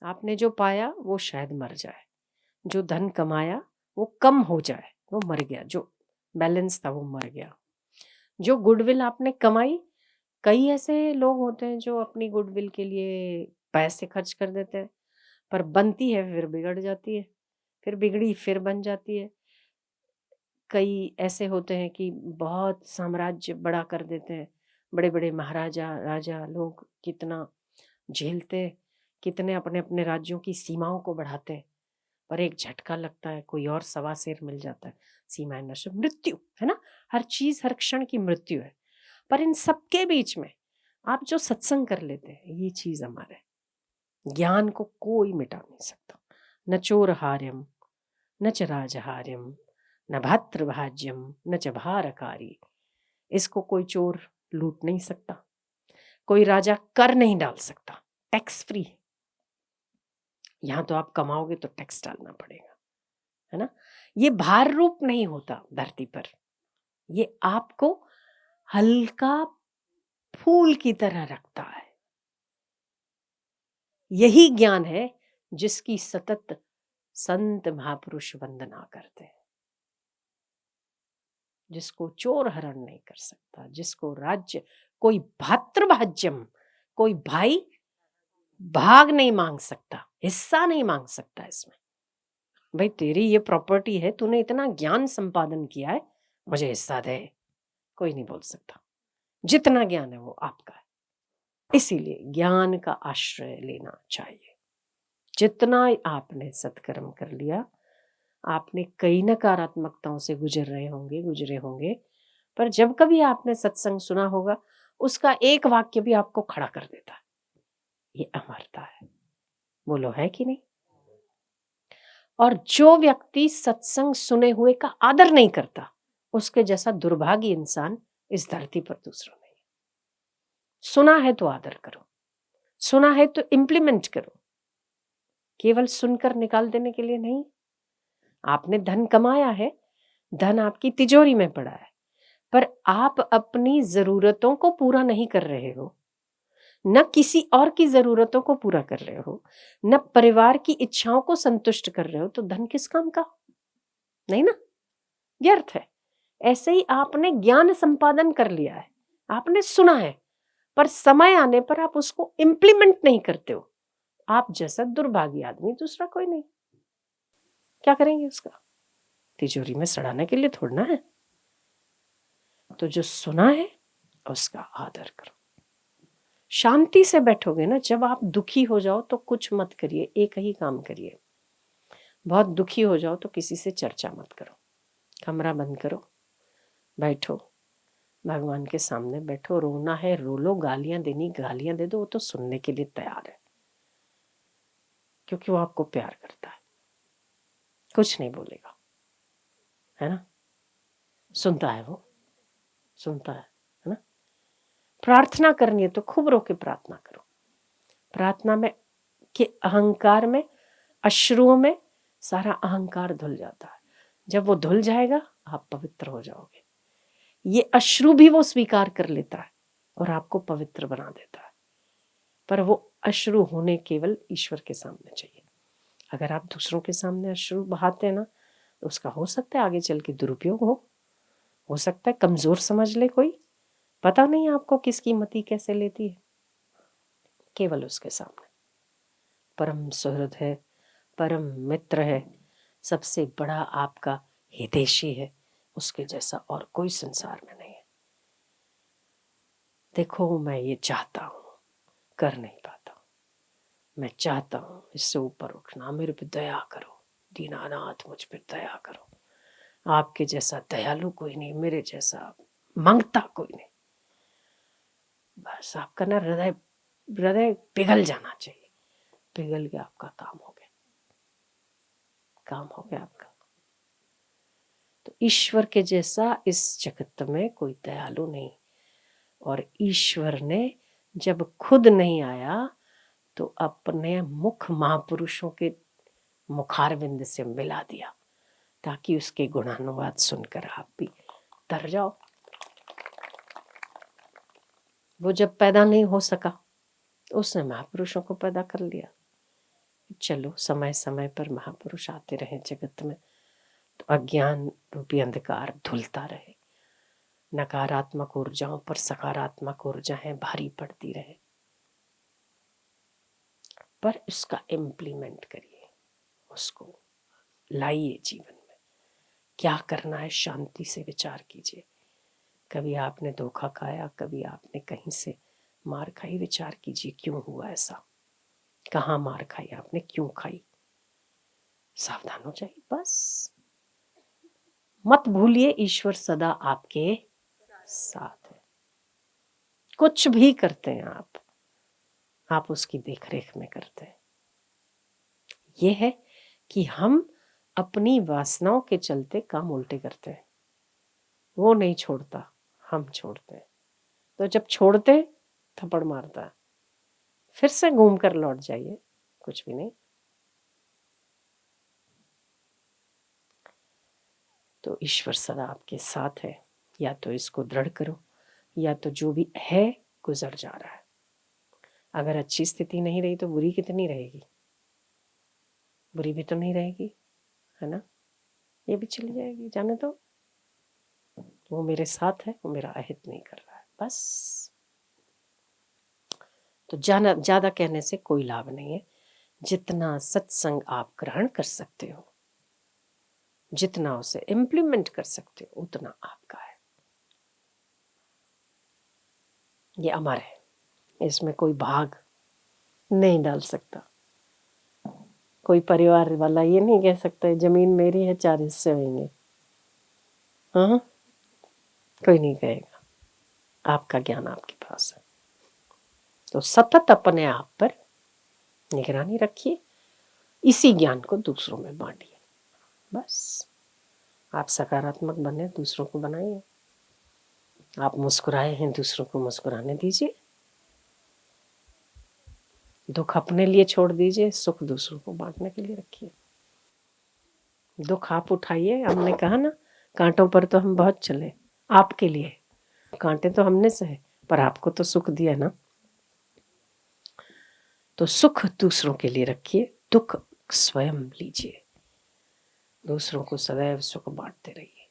आपने जो पाया वो शायद मर जाए, जो धन कमाया वो कम हो जाए, वो मर गया, जो बैलेंस था वो मर गया। जो गुडविल आपने कमाई, कई ऐसे लोग होते हैं जो अपनी गुडविल के लिए पैसे खर्च कर देते हैं, पर बनती है फिर बिगड़ जाती है, फिर बिगड़ी फिर बन जाती है। कई ऐसे होते हैं कि बहुत साम्राज्य बड़ा कर देते हैं, बड़े बड़े महाराजा राजा लोग कितना झेलते, कितने अपने अपने राज्यों की सीमाओं को बढ़ाते हैं, पर एक झटका लगता है, कोई और सवा शेर मिल जाता है, सीमाएं नष्ट, मृत्यु है ना। हर चीज हर क्षण की मृत्यु है। पर इन सबके बीच में आप जो सत्संग कर लेते हैं, ये चीज हमारे ज्ञान को कोई मिटा नहीं सकता। न चोरहार्यम न च राजहार्यम न भातृभाज्यम न च भारकारी। इसको कोई चोर लूट नहीं सकता, कोई राजा कर नहीं डाल सकता। टैक्स फ्री, यहां तो आप कमाओगे तो टैक्स डालना पड़ेगा, है ना। ये भार रूप नहीं होता धरती पर, ये आपको हल्का फूल की तरह रखता है। यही ज्ञान है जिसकी सतत संत महापुरुष वंदना करते हैं, जिसको चोर हरण नहीं कर सकता, जिसको राज्य कोई भातृभाज्यम, कोई भाई भाग नहीं मांग सकता, हिस्सा नहीं मांग सकता इसमें। भाई तेरी ये प्रॉपर्टी है, तूने इतना ज्ञान संपादन किया है, मुझे हिस्सा दे, कोई नहीं बोल सकता। जितना ज्ञान है वो आपका है। इसीलिए ज्ञान का आश्रय लेना चाहिए। जितना आपने सत्कर्म कर लिया, आपने कई नकारात्मकताओं से गुजरे होंगे, पर जब कभी आपने सत्संग सुना होगा, उसका एक वाक्य भी आपको खड़ा कर देता है। ये अमरता है, बोलो है कि नहीं। और जो व्यक्ति सत्संग सुने हुए का आदर नहीं करता, उसके जैसा दुर्भागी इंसान इस धरती पर दूसरा नहीं। सुना है तो आदर करो, सुना है तो इम्प्लीमेंट करो, केवल सुनकर निकाल देने के लिए नहीं। आपने धन कमाया है, धन आपकी तिजोरी में पड़ा है, पर आप अपनी जरूरतों को पूरा नहीं कर रहे हो, न किसी और की जरूरतों को पूरा कर रहे हो, न परिवार की इच्छाओं को संतुष्ट कर रहे हो, तो धन किस काम का? नहीं ना, व्यर्थ है। ऐसे ही आपने ज्ञान संपादन कर लिया है, आपने सुना है, पर समय आने पर आप उसको इंप्लीमेंट नहीं करते हो, आप जैसा दुर्भागी आदमी दूसरा कोई नहीं। क्या करेंगे उसका? तिजोरी में सड़ाने के लिए थोड़ना है। तो जो सुना है उसका आदर करो। शांति से बैठोगे ना, जब आप दुखी हो जाओ तो कुछ मत करिए, एक ही काम करिए। बहुत दुखी हो जाओ तो किसी से चर्चा मत करो, कमरा बंद करो, बैठो, भगवान के सामने बैठो। रोना है रो लो, गालियां देनी गालियां दे दो, वो तो सुनने के लिए तैयार है, क्योंकि वो आपको प्यार करता है, कुछ नहीं बोलेगा, है ना। सुनता है, वो सुनता है ना। प्रार्थना करनी है तो खूब रो के प्रार्थना करो। प्रार्थना में कि अहंकार में, अश्रुओं में सारा अहंकार धुल जाता है। जब वो धुल जाएगा आप पवित्र हो जाओगे। ये अश्रु भी वो स्वीकार कर लेता है और आपको पवित्र बना देता है, पर वो अश्रु होने केवल ईश्वर के सामने चाहिए। अगर आप दूसरों के सामने अश्रु बहाते हैं ना, तो उसका हो सकता है आगे चल के दुरुपयोग हो सकता है कमजोर समझ ले कोई, पता नहीं आपको किसकी मति कैसे लेती है। केवल उसके सामने परम सुहृद है, परम मित्र है, सबसे बड़ा आपका हितैषी है, उसके जैसा और कोई संसार में नहीं है। देखो मैं ये चाहता हूं, कर नहीं पाता, मैं चाहता हूं इससे ऊपर उठना, मेरे पे दया करो, दीनानाथ मुझ पर दया करो। आपके जैसा दयालु कोई नहीं, मेरे जैसा मंगता कोई नहीं। बस आपका ना हृदय हृदय पिघल जाना चाहिए, पिघल के आपका काम हो गया, काम हो गया आपका। तो ईश्वर के जैसा इस जगत में कोई दयालु नहीं। और ईश्वर ने जब खुद नहीं आया तो अपने मुख महापुरुषों के मुखारविंद से मिला दिया, ताकि उसके गुणानुवाद सुनकर आप भी तर जाओ। वो जब पैदा नहीं हो सका, उसने महापुरुषों को पैदा कर लिया। चलो समय समय पर महापुरुष आते रहे जगत में, तो अज्ञान रूपी अंधकार धुलता रहे, नकारात्मक ऊर्जाओं पर सकारात्मक ऊर्जाएं भारी पड़ती रहे, पर उसका इम्प्लीमेंट करिए, उसको लाइए जीवन में। क्या करना है शांति से विचार कीजिए। कभी आपने धोखा खाया, कभी आपने कहीं से मार खाई, विचार कीजिए क्यों हुआ ऐसा, कहाँ मार खाई आपने, क्यों खाई, सावधान हो जाइए। बस मत भूलिए ईश्वर सदा आपके साथ है। कुछ भी करते हैं आप उसकी देखरेख में करते हैं। ये है कि हम अपनी वासनाओं के चलते काम उल्टे करते हैं। वो नहीं छोड़ता, हम छोड़ते हैं। तो जब छोड़ते थप्पड़ मारता है, फिर से घूम कर लौट जाइए, कुछ भी नहीं। तो ईश्वर सदा आपके साथ है, या तो इसको दृढ़ करो, या तो जो भी है गुजर जा रहा है। अगर अच्छी स्थिति नहीं रही तो बुरी कितनी रहेगी, बुरी भी तो नहीं रहेगी, है ना। ये भी चली जाएगी, जाने दो, वो मेरे साथ है, वो मेरा अहित नहीं कर रहा है, बस। तो ज्यादा कहने से कोई लाभ नहीं है। जितना सत्संग आप ग्रहण कर सकते हो, जितना उसे इम्प्लीमेंट कर सकते हो, उतना आपका है। ये अमर है, इसमें कोई भाग नहीं डाल सकता। कोई परिवार वाला ये नहीं कह सकता जमीन मेरी है, 4 हिस्से होंगे। हाँ, कोई नहीं कहेगा। आपका ज्ञान आपके पास है, तो सतत अपने आप पर निगरानी रखिए, इसी ज्ञान को दूसरों में बांटिए। बस आप सकारात्मक बने, दूसरों को बनाइए। आप मुस्कुराए हैं, दूसरों को मुस्कुराने दीजिए। दुख अपने लिए छोड़ दीजिए, सुख दूसरों को बांटने के लिए रखिए। दुख आप उठाइए, हमने कहा ना, कांटों पर तो हम बहुत चले आपके लिए, कांटे तो हमने सहे, पर आपको तो सुख दिया ना। तो सुख दूसरों के लिए रखिए, दुख स्वयं लीजिए, दूसरों को सदैव सुख बांटते रहिए।